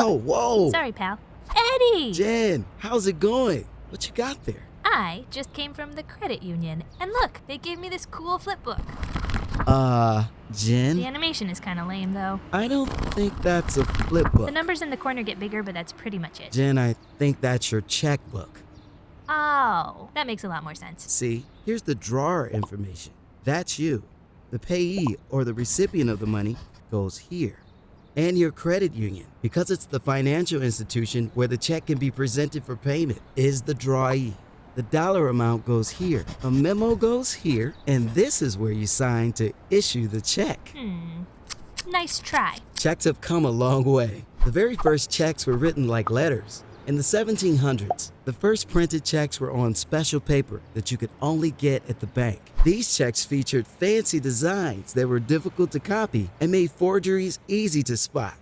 Ow, whoa! Sorry, pal. Eddie! Jen, how's it going? What you got there? I just came from the credit union, and look, they gave me this cool flip book. Jen? The animation is kind of lame, though. I don't think that's a flip book. The numbers in the corner get bigger, but that's pretty much it. Jen, I think that's your checkbook. Oh, that makes a lot more sense. See, here's the drawer information. That's you. The payee, or the recipient of the money, goes here. And your credit union, because it's the financial institution where the check can be presented for payment, is the drawee. The dollar amount goes here, a memo goes here, and this is where you sign to issue the check. Nice try. Checks have come a long way. The very first checks were written like letters. In the 1700s, the first printed checks were on special paper that you could only get at the bank. These checks featured fancy designs that were difficult to copy and made forgeries easy to spot.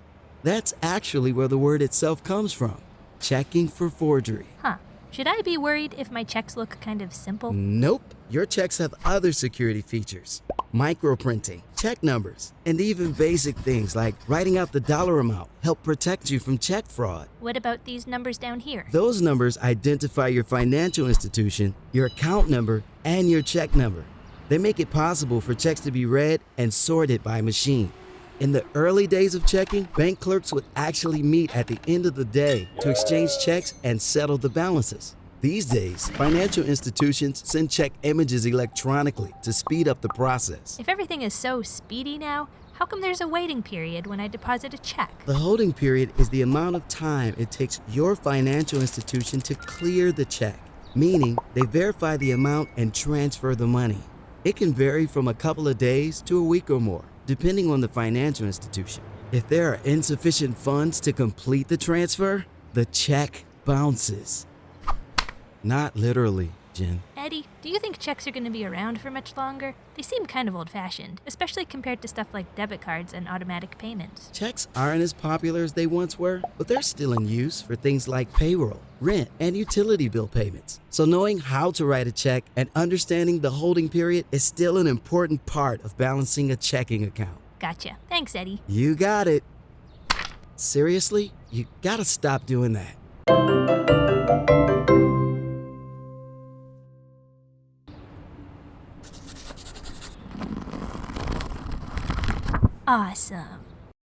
That's actually where the word itself comes from, checking for forgery. Huh. Should I be worried if my checks look kind of simple? Nope. Your checks have other security features. Microprinting, check numbers, and even basic things like writing out the dollar amount help protect you from check fraud. What about these numbers down here? Those numbers identify your financial institution, your account number, and your check number. They make it possible for checks to be read and sorted by machine. In the early days of checking, bank clerks would actually meet at the end of the day to exchange checks and settle the balances. These days, financial institutions send check images electronically to speed up the process. If everything is so speedy now, how come there's a waiting period when I deposit a check? The holding period is the amount of time it takes your financial institution to clear the check, meaning they verify the amount and transfer the money. It can vary from a couple of days to a week or more, depending on the financial institution. If there are insufficient funds to complete the transfer, the check bounces. Not literally, Jen. Eddie, do you think checks are going to be around for much longer? They seem kind of old-fashioned, especially compared to stuff like debit cards and automatic payments. Checks aren't as popular as they once were, but they're still in use for things like payroll, rent, and utility bill payments. So knowing how to write a check and understanding the holding period is still an important part of balancing a checking account. Gotcha. Thanks, Eddie. You got it. Seriously, you gotta stop doing that. Awesome.